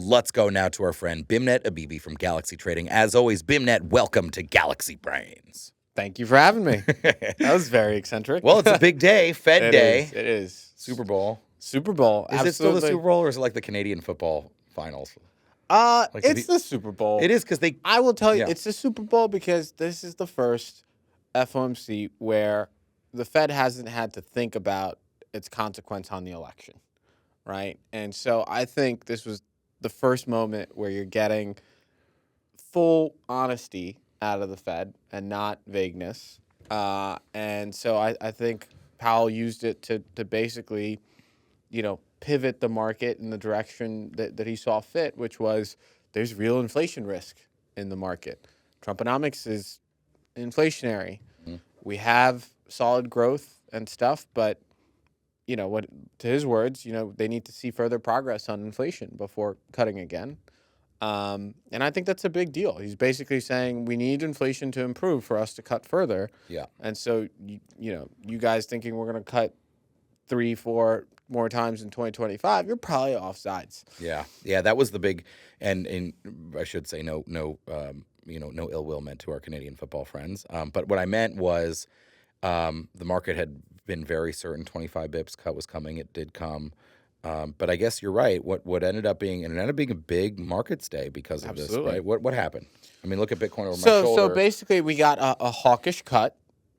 Let's go now to our friend Beimnet Abebe from Galaxy Trading. As always, Beimnet, welcome to Galaxy Brains. Thank you for having me. That was very eccentric. Well, it's a big day, Fed Day. It is. Super Bowl. Super Bowl. Is it still the Super Bowl, or is it like the Canadian football finals? It's the Super Bowl. It is, because I will tell you, it's the Super Bowl because this is the first FOMC where the Fed hasn't had to think about its consequence on the election, right? And so I think this was the first moment where you're getting full honesty out of the Fed and not vagueness. And so I think Powell used it to basically, pivot the market in the direction that he saw fit, which was there's real inflation risk in the market. Trumponomics is inflationary. Mm-hmm. We have solid growth and stuff, but to his words, they need to see further progress on inflation before cutting again. And I think that's a big deal. He's basically saying we need inflation to improve for us to cut further. Yeah. And so, you guys thinking we're going to cut 3-4 more times in 2025, you're probably off sides. Yeah. Yeah, that was the big, and I should say no ill will meant to our Canadian football friends. But what I meant was the market had been very certain 25 bips cut was coming. It did come. But I guess you're right. What ended up being, and it ended up being a big markets day because of this, right? What happened? I mean, look at Bitcoin over my shoulder. So basically, we got a hawkish cut,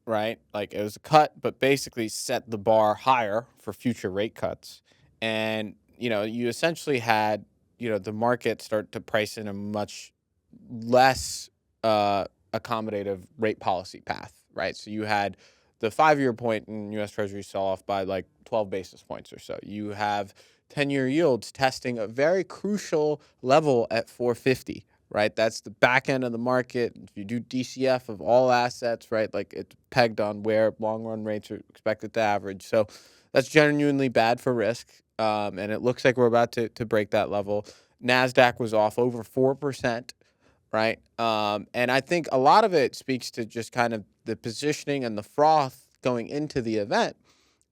right? Like, it was a cut, but basically set the bar higher for future rate cuts. And, you essentially had, the market start to price in a much less accommodative rate policy path, right? So you had the 5-year point in U.S. Treasury sell off by like 12 basis points or so. You have 10-year yields testing a very crucial level at 450, right? That's the back end of the market. If you do DCF of all assets, right, like it's pegged on where long-run rates are expected to average. So that's genuinely bad for risk, and it looks like we're about to break that level. NASDAQ was off over 4%, right? And I think a lot of it speaks to just kind of the positioning and the froth going into the event.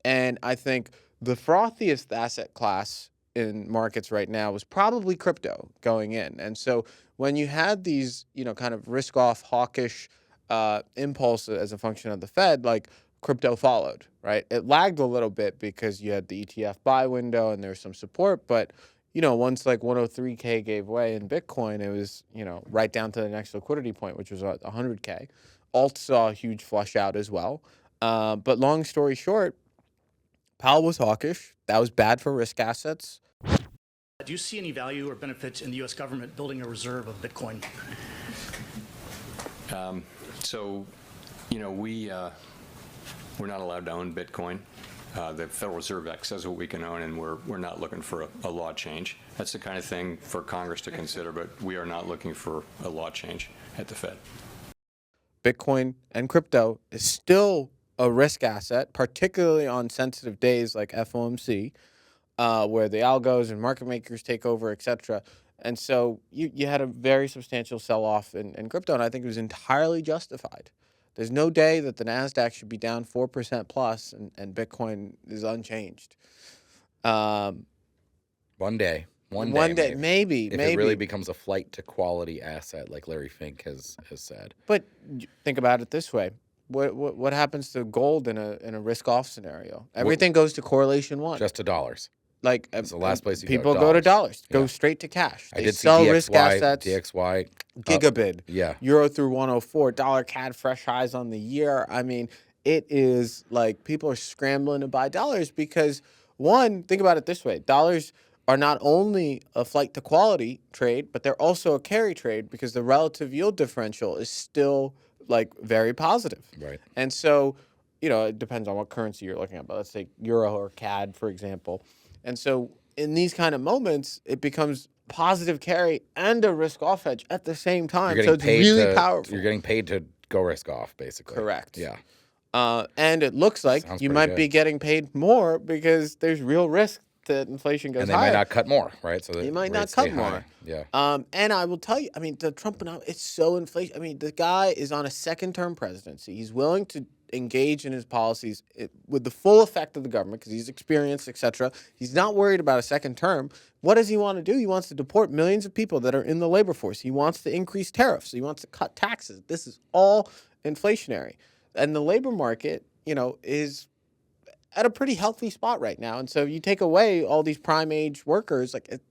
And I think the frothiest asset class in markets right now was probably crypto going in. And so when you had these, kind of risk-off hawkish impulse as a function of the Fed, like crypto followed, right? It lagged a little bit because you had the ETF buy window and there was some support, but once like 103K gave way in Bitcoin, it was, right down to the next liquidity point, which was 100K. Alt saw a huge flush out as well. But long story short, Powell was hawkish. That was bad for risk assets. Do you see any value or benefits in the U.S. government building a reserve of Bitcoin? We're not allowed to own Bitcoin. The Federal Reserve Act says what we can own, and we're not looking for a law change. That's the kind of thing for Congress to consider, but we are not looking for a law change at the Fed. Bitcoin and crypto is still a risk asset, particularly on sensitive days like FOMC, where the algos and market makers take over, et cetera. And so you had a very substantial sell-off in crypto, and I think it was entirely justified. There's no day that the NASDAQ should be down 4% plus and Bitcoin is unchanged. One day, maybe. If it really becomes a flight to quality asset, like Larry Fink has said. But think about it this way. What happens to gold in a risk-off scenario? Everything goes to correlation one. Just to dollars. Like it's the last place you people go. Go to dollars. Go straight to cash. They I did sell see DXY, risk assets. DXY. Gigabit. Yeah. Euro through 104. Dollar CAD fresh highs on the year. I mean, it is like people are scrambling to buy dollars because, one, think about it this way. Dollars are not only a flight to quality trade, but they're also a carry trade because the relative yield differential is still like very positive. Right. And so, it depends on what currency you're looking at, but let's say Euro or CAD, for example. And so in these kind of moments, it becomes positive carry and a risk off hedge at the same time. So it's really powerful. You're getting paid to go risk off, basically. Correct. Yeah. And it looks like you might be getting paid more because there's real risk that inflation goes higher. And they might not cut more, right? So they might not cut more. Yeah. And I will tell you, the Trump, it's so inflation. The guy is on a second-term presidency. He's willing to engage in his policies with the full effect of the government because he's experienced, etc. He's not worried about a second term. What does he want to do? He wants to deport millions of people that are in the labor force. He wants to increase tariffs. He wants to cut taxes. This is all inflationary. And the labor market, is at a pretty healthy spot right now. And so you take away all these prime age workers, like it's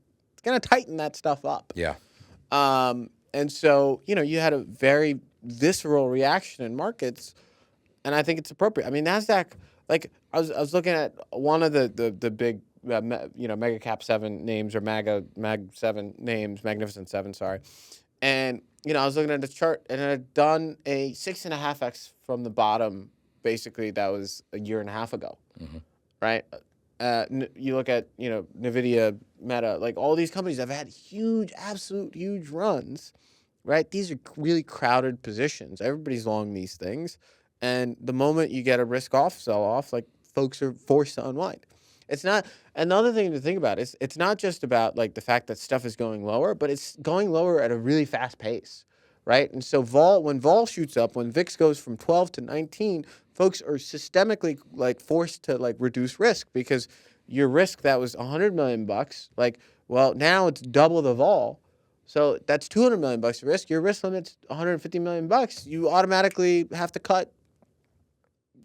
going to tighten that stuff up. Yeah. And so, you had a very visceral reaction in markets, and I think it's appropriate. I mean, NASDAQ, like I was looking at one of the big, mega cap 7 names or mag 7 names, Magnificent 7, sorry. And, I was looking at the chart and it had done a 6.5x from the bottom. Basically, that was a year and a half ago, right? You look at, NVIDIA, Meta, like all these companies have had absolute huge runs, right? These are really crowded positions. Everybody's long these things. And the moment you get a risk-off sell-off, like folks are forced to unwind. It's not, another thing to think about is it's not just about like the fact that stuff is going lower, but it's going lower at a really fast pace, right? And so when vol shoots up, when VIX goes from 12 to 19, folks are systemically like forced to like reduce risk because your risk that was $100 million, like, well, now it's double the vol. So that's $200 million of risk. Your risk limit's $150 million. You automatically have to cut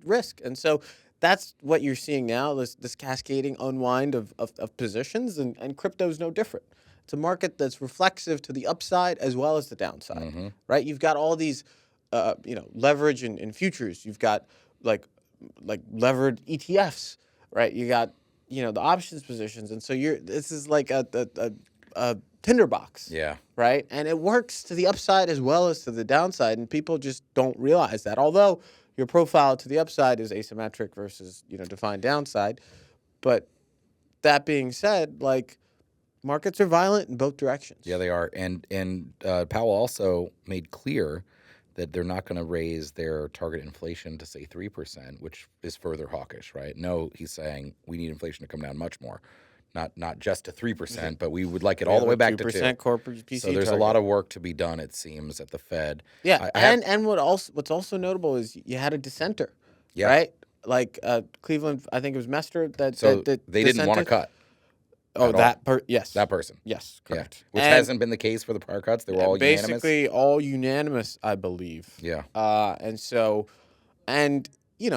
risk. And so that's what you're seeing now, this cascading unwind of positions, and crypto's no different. It's a market that's reflexive to the upside as well as the downside, right? You've got all these, leverage in futures. You've got like levered ETFs, right? You got, the options positions. And so this is like a tinderbox. Yeah. Right? And it works to the upside as well as to the downside, and people just don't realize that. Although your profile to the upside is asymmetric versus, defined downside. But that being said, like, markets are violent in both directions. Yeah, they are. And Powell also made clear that they're not going to raise their target inflation to, say, 3%, which is further hawkish, right? No, he's saying we need inflation to come down much more. Not just to 3%, but we would like it all the way back to 2%. Corporate PC so there's target. a lot of work to be done, it seems, at the Fed. Yeah, and what's also notable is you had a dissenter, right? Like Cleveland, I think it was Mester that they didn't want to cut. Oh, yes, that person. Yes, correct. Yeah. Which hasn't been the case for the prior cuts. They were all unanimous. Basically, all unanimous, I believe. Yeah. And so, the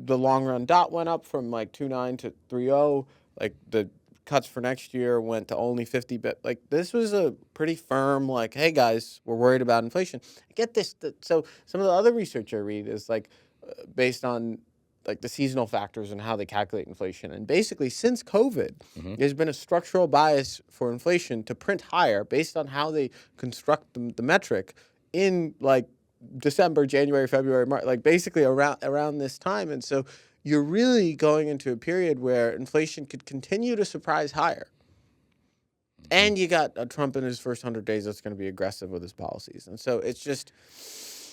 long run dot went up from like 2.9 to 3.0. Like the cuts for next year went to only 50 bit. Like this was a pretty firm, like, hey guys, we're worried about inflation. I get this. So some of the other research I read is like based on like the seasonal factors and how they calculate inflation. And basically since COVID, there's been a structural bias for inflation to print higher based on how they construct the metric in like December, January, February, March, like basically around this time. And so you're really going into a period where inflation could continue to surprise higher. And you got Trump in his first 100 days that's going to be aggressive with his policies. And so it's tricky.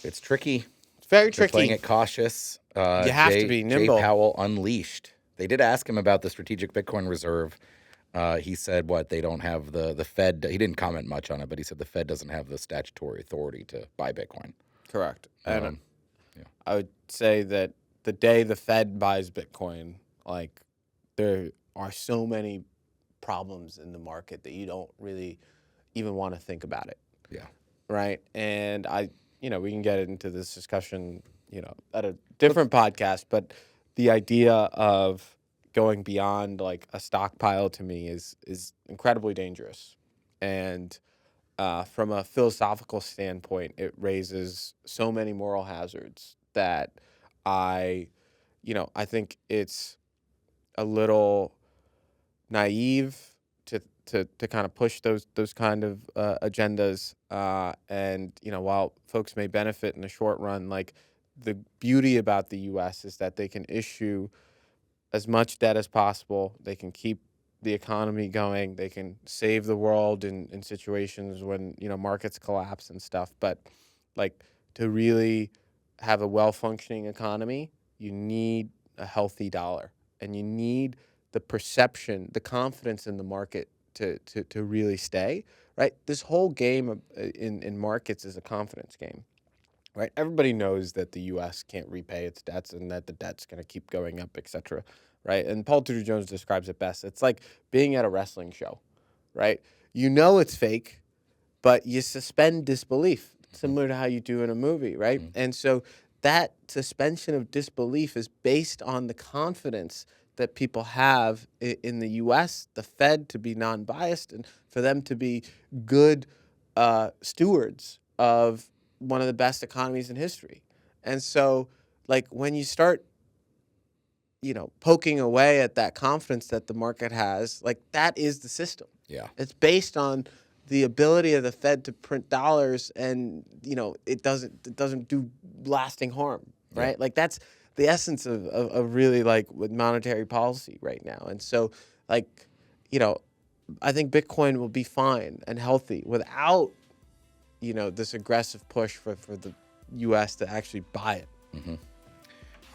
It's very tricky. They're playing it cautious. You have to be nimble. Jay Powell unleashed. They did ask him about the strategic Bitcoin reserve. He said, they don't have the Fed. He didn't comment much on it, but he said the Fed doesn't have the statutory authority to buy Bitcoin. Correct. And I would say that the day the Fed buys Bitcoin, like there are so many problems in the market that you don't really even want to think about it. Yeah. Right. And we can get into this discussion, at a different podcast, but the idea of going beyond like a stockpile to me is incredibly dangerous. And from a philosophical standpoint, it raises so many moral hazards that I think it's a little naive to kind of push those kind of agendas. And while folks may benefit in the short run, like the beauty about the U.S. is that they can issue as much debt as possible. They can keep the economy going. They can save the world in situations when markets collapse and stuff. But like to really have a well-functioning economy, you need a healthy dollar, and you need the perception, the confidence in the market to really stay, right? This whole game in markets is a confidence game, right? Everybody knows that the U.S. can't repay its debts and that the debt's going to keep going up, et cetera, right? And Paul Tudor Jones describes it best. It's like being at a wrestling show, right? You know it's fake, but you suspend disbelief, similar to how you do in a movie, right? And so that suspension of disbelief is based on the confidence that people have in the U.S., the Fed to be non-biased, and for them to be good stewards of one of the best economies in history. And so, like, when you start, poking away at that confidence that the market has, like, that is the system. Yeah. It's based on the ability of the Fed to print dollars, and it doesn't do lasting harm, right? Like, that's the essence of really, like, with monetary policy right now. And so, like, I think Bitcoin will be fine and healthy without this aggressive push for the U.S. to actually buy it.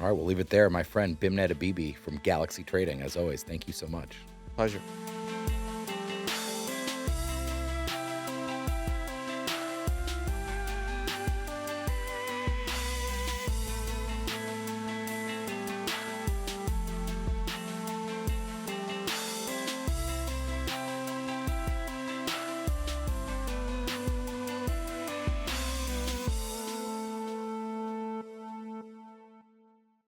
All right, we'll leave it there. My friend Beimnet Abebe from Galaxy Trading, as always, thank you so much. Pleasure.